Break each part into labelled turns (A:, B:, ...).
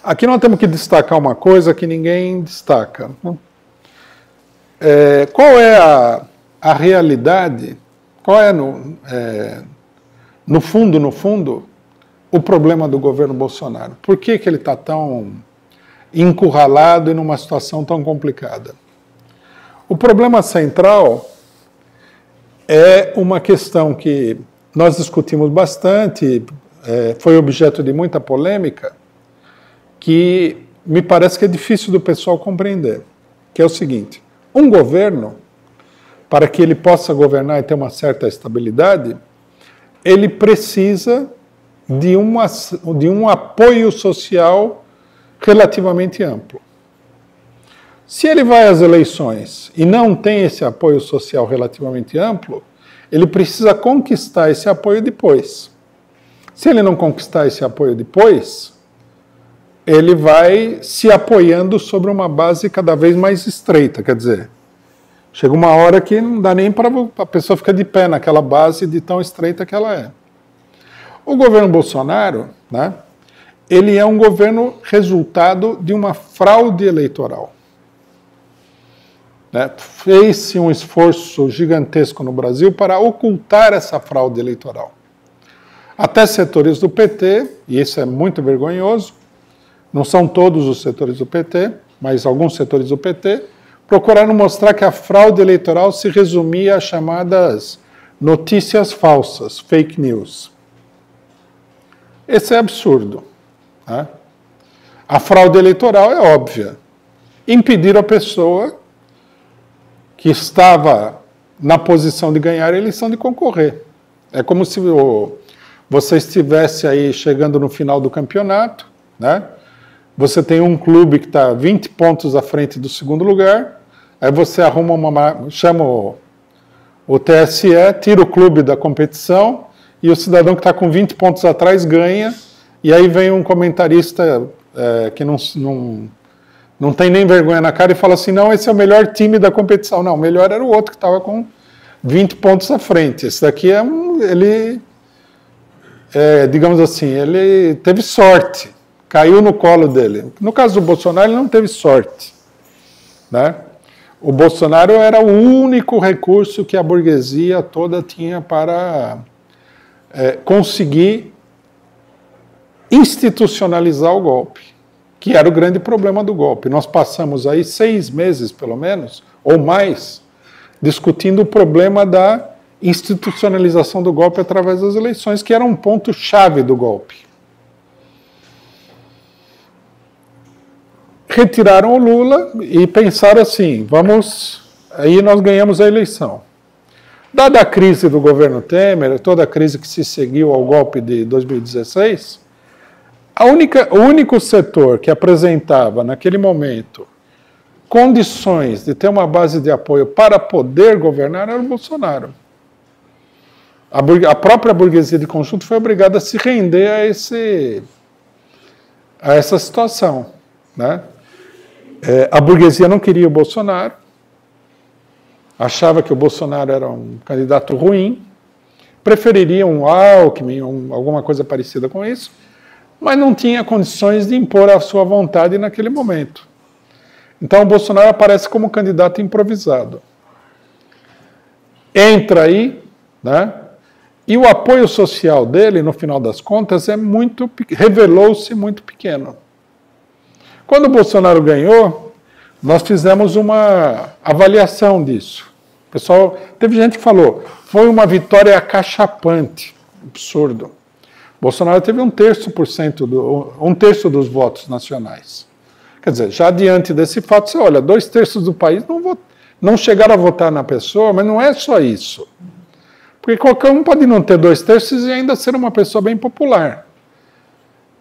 A: Aqui nós temos que destacar uma coisa que ninguém destaca. Qual é a realidade, qual é, no fundo, o problema do governo Bolsonaro? Por que ele está tão encurralado e numa situação tão complicada? O problema central é uma questão que nós discutimos bastante, foi objeto de muita polêmica, que me parece que é difícil do pessoal compreender, que é o seguinte: um governo, para que ele possa governar e ter uma certa estabilidade, ele precisa de um apoio social relativamente amplo. Se ele vai às eleições e não tem esse apoio social relativamente amplo, ele precisa conquistar esse apoio depois. Se ele não conquistar esse apoio depois, ele vai se apoiando sobre uma base cada vez mais estreita. Quer dizer, chega uma hora que não dá nem para a pessoa ficar de pé naquela base de tão estreita que ela é. O governo Bolsonaro, né, ele é um governo resultado de uma fraude eleitoral. Fez-se um esforço gigantesco no Brasil para ocultar essa fraude eleitoral. Até setores do PT, e isso é muito vergonhoso, não são todos os setores do PT, mas alguns setores do PT, procuraram mostrar que a fraude eleitoral se resumia a chamadas notícias falsas, fake news. Esse é absurdo. Né? A fraude eleitoral é óbvia. Impedir a pessoa que estava na posição de ganhar a eleição de concorrer. É como se você estivesse aí chegando no final do campeonato, né? Você tem um clube que está 20 pontos à frente do segundo lugar, aí você chama o TSE, tira o clube da competição, e o cidadão que está com 20 pontos atrás ganha, e aí vem um comentarista que não tem nem vergonha na cara e fala assim: não, esse é o melhor time da competição. Não, o melhor era o outro que estava com 20 pontos à frente. Esse daqui digamos assim, ele teve sorte, caiu no colo dele. No caso do Bolsonaro, ele não teve sorte. Né? O Bolsonaro era o único recurso que a burguesia toda tinha para conseguir institucionalizar o golpe, que era o grande problema do golpe. Nós passamos aí 6 meses, pelo menos, ou mais, discutindo o problema da institucionalização do golpe através das eleições, que era um ponto-chave do golpe. Retiraram o Lula e pensaram assim: aí nós ganhamos a eleição. Dada a crise do governo Temer, toda a crise que se seguiu ao golpe de 2016, o único setor que apresentava, naquele momento, condições de ter uma base de apoio para poder governar era o Bolsonaro. A própria burguesia de conjunto foi obrigada a se render a essa situação. Né? A burguesia não queria o Bolsonaro, achava que o Bolsonaro era um candidato ruim, preferiria um Alckmin, alguma coisa parecida com isso, mas não tinha condições de impor a sua vontade naquele momento. Então o Bolsonaro aparece como candidato improvisado. Entra aí, né? E o apoio social dele, no final das contas, revelou-se muito pequeno. Quando o Bolsonaro ganhou, nós fizemos uma avaliação disso. Pessoal, teve gente que falou, foi uma vitória acachapante, absurdo. Bolsonaro teve 1/3 dos votos nacionais. Quer dizer, já diante desse fato, você olha, 2/3 do país não chegaram a votar na pessoa, mas não é só isso. Porque qualquer um pode não ter 2/3 e ainda ser uma pessoa bem popular.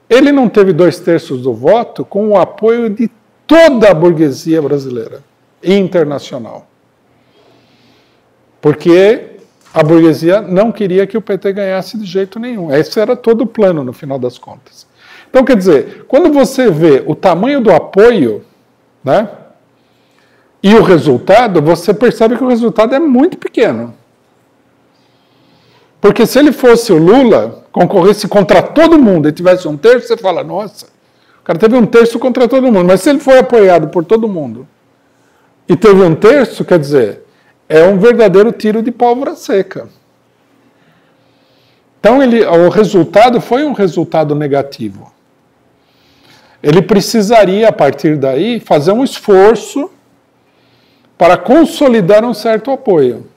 A: Ele não teve 2/3 do voto com o apoio de toda a burguesia brasileira e internacional. Porque a burguesia não queria que o PT ganhasse de jeito nenhum. Esse era todo o plano, no final das contas. Então, quer dizer, quando você vê o tamanho do apoio, né, e o resultado, você percebe que o resultado é muito pequeno. Porque se ele fosse o Lula, concorresse contra todo mundo e tivesse 1/3, você fala, nossa, cara teve um terço contra todo mundo, mas se ele foi apoiado por todo mundo e teve um terço, quer dizer, é um verdadeiro tiro de pólvora seca. Então o resultado foi um resultado negativo. Ele precisaria, a partir daí, fazer um esforço para consolidar um certo apoio.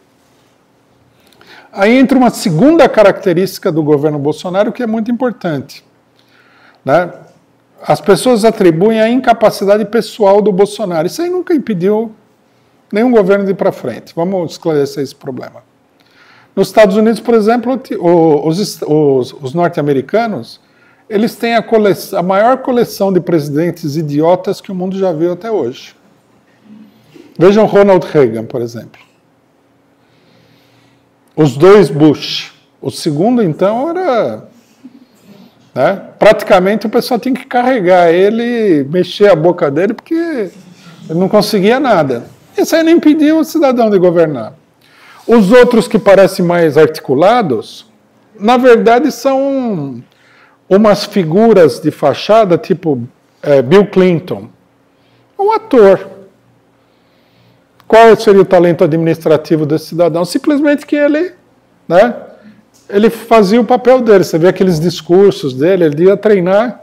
A: Aí entra uma segunda característica do governo Bolsonaro que é muito importante, né? As pessoas atribuem a incapacidade pessoal do Bolsonaro. Isso aí nunca impediu nenhum governo de ir para frente. Vamos esclarecer esse problema. Nos Estados Unidos, por exemplo, os norte-americanos, eles têm a maior coleção de presidentes idiotas que o mundo já viu até hoje. Vejam Ronald Reagan, por exemplo. Os dois Bush. O segundo, então, era... né, praticamente o pessoal tinha que carregar ele, mexer a boca dele, porque ele não conseguia nada. Isso aí não impediu o cidadão de governar. Os outros que parecem mais articulados, na verdade, são umas figuras de fachada, tipo Bill Clinton, um ator. Qual seria o talento administrativo desse cidadão? Simplesmente que ele, né, ele fazia o papel dele. Você vê aqueles discursos dele, ele ia treinar,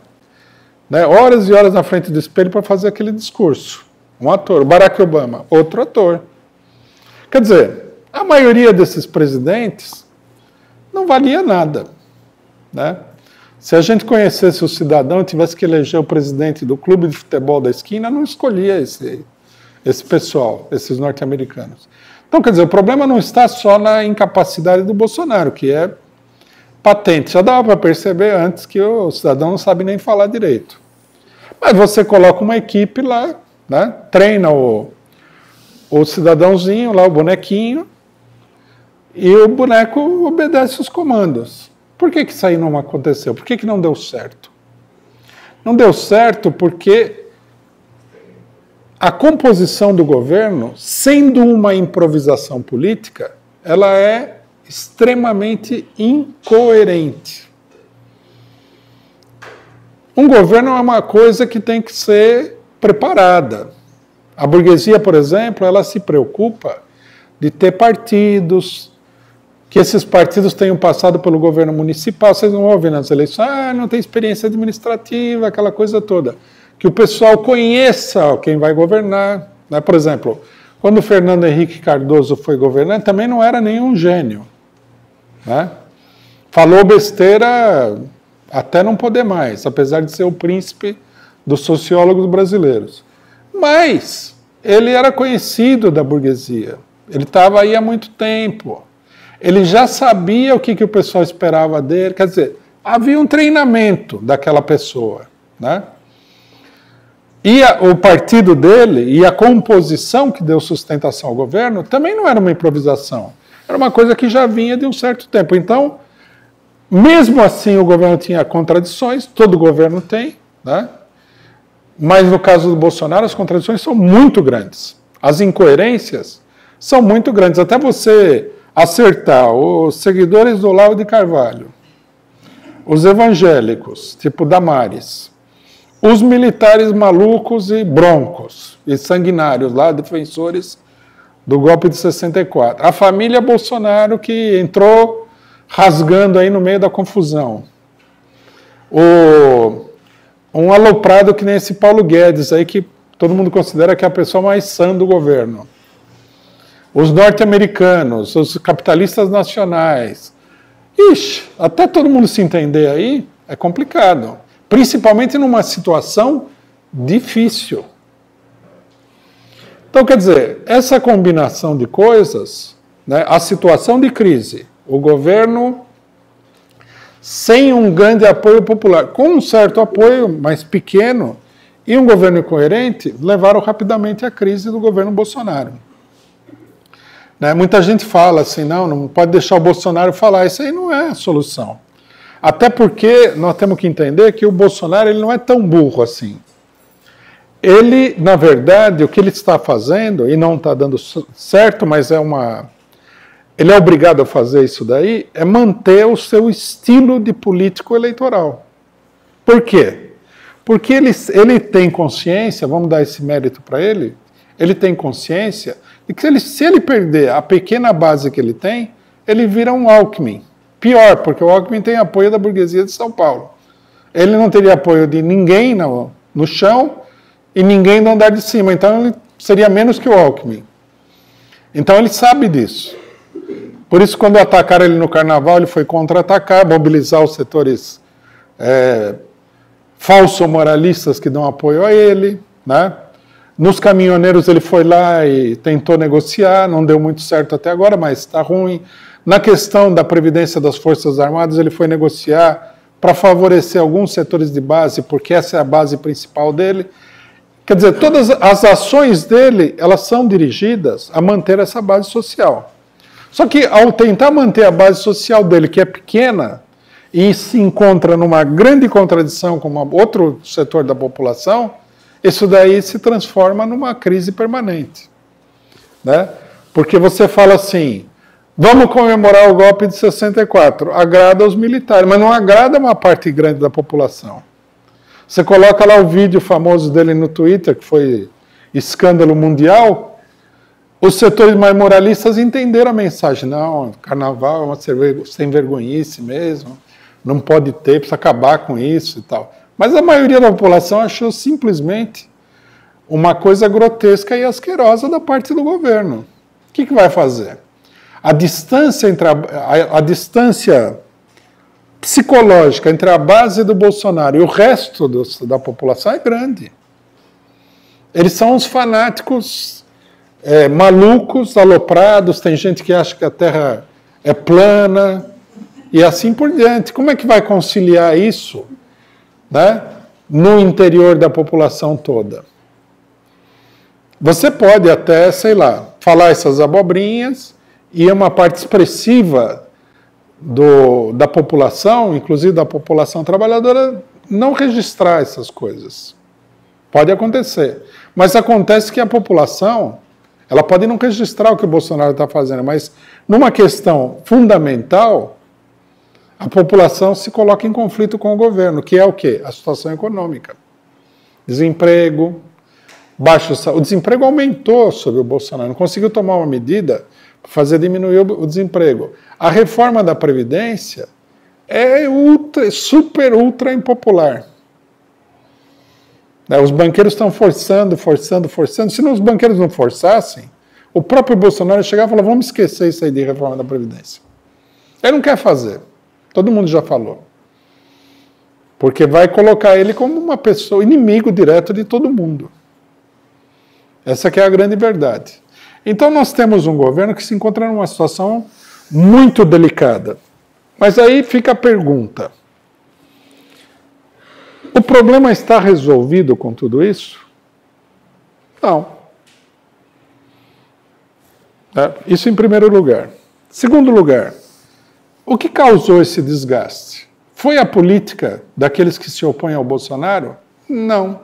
A: né, horas e horas na frente do espelho para fazer aquele discurso. Um ator. Barack Obama, outro ator. Quer dizer, a maioria desses presidentes não valia nada, né? Se a gente conhecesse o cidadão e tivesse que eleger o presidente do clube de futebol da esquina, não escolhia esse pessoal, esses norte-americanos. Então, quer dizer, o problema não está só na incapacidade do Bolsonaro, que é patente. Já dava para perceber antes que o cidadão não sabe nem falar direito. Mas você coloca uma equipe lá, né, treina o cidadãozinho lá, o bonequinho, e o boneco obedece os comandos. Por que isso aí não aconteceu? Por que não deu certo? Não deu certo porque a composição do governo, sendo uma improvisação política, ela é extremamente incoerente. Um governo é uma coisa que tem que ser preparada. A burguesia, por exemplo, ela se preocupa de ter partidos, que esses partidos tenham passado pelo governo municipal. Vocês não ouvem nas eleições, não tem experiência administrativa, aquela coisa toda. Que o pessoal conheça quem vai governar, né? Por exemplo, quando o Fernando Henrique Cardoso foi governar, também não era nenhum gênio, né? Falou besteira até não poder mais, apesar de ser o príncipe dos sociólogos brasileiros. Mas ele era conhecido da burguesia, ele estava aí há muito tempo, ele já sabia o que o pessoal esperava dele, quer dizer, havia um treinamento daquela pessoa, né? E o partido dele e a composição que deu sustentação ao governo também não era uma improvisação, era uma coisa que já vinha de um certo tempo. Então, mesmo assim, o governo tinha contradições, todo governo tem, né? Mas no caso do Bolsonaro, as contradições são muito grandes. As incoerências são muito grandes. Até você acertar os seguidores do Olavo de Carvalho, os evangélicos, tipo Damares, os militares malucos e broncos e sanguinários lá, defensores do golpe de 64. A família Bolsonaro que entrou rasgando aí no meio da confusão. Um aloprado que nem esse Paulo Guedes aí, que todo mundo considera que é a pessoa mais sã do governo. Os norte-americanos, os capitalistas nacionais. Ixi, até todo mundo se entender aí é complicado. Principalmente numa situação difícil. Então, quer dizer, essa combinação de coisas, né, a situação de crise, o governo sem um grande apoio popular, com um certo apoio, mas pequeno, e um governo incoerente, levaram rapidamente à crise do governo Bolsonaro. Né, muita gente fala assim, não pode deixar o Bolsonaro falar, isso aí não é a solução. Até porque nós temos que entender que o Bolsonaro ele não é tão burro assim. Ele, na verdade, o que ele está fazendo, e não está dando certo, mas ele é obrigado a fazer isso daí, é manter o seu estilo de político eleitoral. Por quê? Porque ele tem consciência, vamos dar esse mérito para ele tem consciência de que se ele perder a pequena base que ele tem, ele vira um Alckmin. Pior, porque o Alckmin tem apoio da burguesia de São Paulo. Ele não teria apoio de ninguém no chão e ninguém no andar de cima. Então ele seria menos que o Alckmin. Então ele sabe disso. Por isso, quando atacaram ele no Carnaval, ele foi contra-atacar, mobilizar os setores falso-moralistas que dão apoio a ele, né? Nos caminhoneiros ele foi lá e tentou negociar, não deu muito certo até agora, mas está ruim. Na questão da Previdência das Forças Armadas, ele foi negociar para favorecer alguns setores de base, porque essa é a base principal dele. Quer dizer, todas as ações dele, elas são dirigidas a manter essa base social. Só que ao tentar manter a base social dele, que é pequena, e se encontra numa grande contradição com outro setor da população, isso daí se transforma numa crise permanente, né? Porque você fala assim, vamos comemorar o golpe de 64, agrada os militares, mas não agrada uma parte grande da população. Você coloca lá o vídeo famoso dele no Twitter, que foi escândalo mundial, os setores mais moralistas entenderam a mensagem. Não, carnaval é uma sem vergonhice mesmo, não pode ter, precisa acabar com isso e tal. Mas a maioria da população achou simplesmente uma coisa grotesca e asquerosa da parte do governo. O que vai fazer? A distância a distância psicológica entre a base do Bolsonaro e o resto da população é grande. Eles são uns fanáticos malucos, aloprados, tem gente que acha que a Terra é plana e assim por diante. Como é que vai conciliar isso, né, no interior da população toda? Você pode até, sei lá, falar essas abobrinhas e uma parte expressiva da população, inclusive da população trabalhadora, não registrar essas coisas. Pode acontecer. Mas acontece que a população, ela pode não registrar o que o Bolsonaro está fazendo, mas numa questão fundamental, a população se coloca em conflito com o governo, que é o quê? A situação econômica. Desemprego, o desemprego aumentou sobre o Bolsonaro, não conseguiu tomar uma medida para fazer diminuir o desemprego. A reforma da Previdência é super, ultra impopular. Os banqueiros estão forçando. Se os banqueiros não forçassem, o próprio Bolsonaro chegava e falava, vamos esquecer isso aí de reforma da Previdência. Ele não quer fazer. Todo mundo já falou. Porque vai colocar ele como uma pessoa, inimigo direto de todo mundo. Essa que é a grande verdade. Então nós temos um governo que se encontra numa situação muito delicada. Mas aí fica a pergunta. O problema está resolvido com tudo isso? Não. Isso em primeiro lugar. Segundo lugar, o que causou esse desgaste? Foi a política daqueles que se opõem ao Bolsonaro? Não.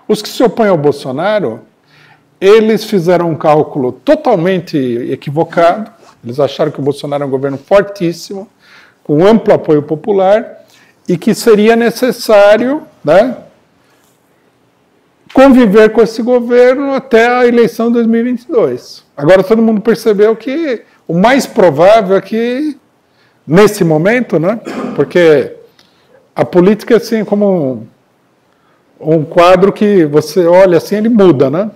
A: Os que se opõem ao Bolsonaro, eles fizeram um cálculo totalmente equivocado. Eles acharam que o Bolsonaro é um governo fortíssimo, com amplo apoio popular, e que seria necessário, né, conviver com esse governo até a eleição de 2022. Agora todo mundo percebeu que o mais provável é que, nesse momento, né, porque a política é assim como um quadro que você olha assim, ele muda, né?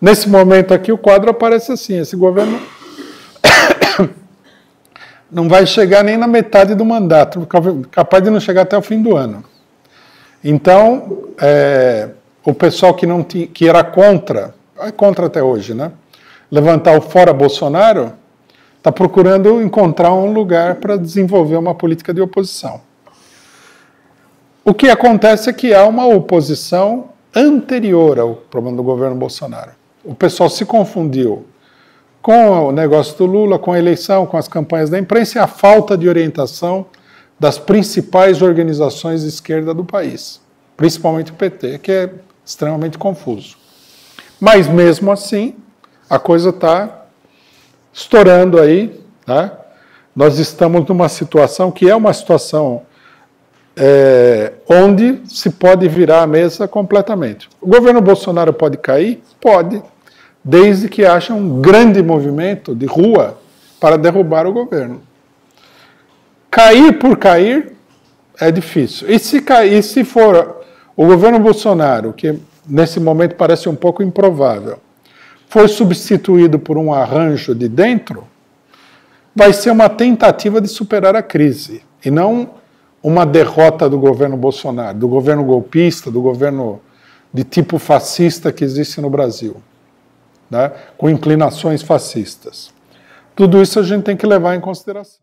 A: Nesse momento aqui o quadro aparece assim, esse governo não vai chegar nem na metade do mandato, capaz de não chegar até o fim do ano. Então, o pessoal que era contra, é contra até hoje, né? Levantar o fora Bolsonaro, está procurando encontrar um lugar para desenvolver uma política de oposição. O que acontece é que há uma oposição anterior ao problema do governo Bolsonaro. O pessoal se confundiu com o negócio do Lula, com a eleição, com as campanhas da imprensa e a falta de orientação das principais organizações de esquerda do país, principalmente o PT, que é extremamente confuso. Mas mesmo assim, a coisa está estourando aí, né? Nós estamos numa situação que é uma situação onde se pode virar a mesa completamente. O governo Bolsonaro pode cair? Pode, desde que haja um grande movimento de rua para derrubar o governo. Cair por cair é difícil. E se for o governo Bolsonaro, que nesse momento parece um pouco improvável, for substituído por um arranjo de dentro, vai ser uma tentativa de superar a crise, e não uma derrota do governo Bolsonaro, do governo golpista, do governo de tipo fascista que existe no Brasil, né, com inclinações fascistas. Tudo isso a gente tem que levar em consideração.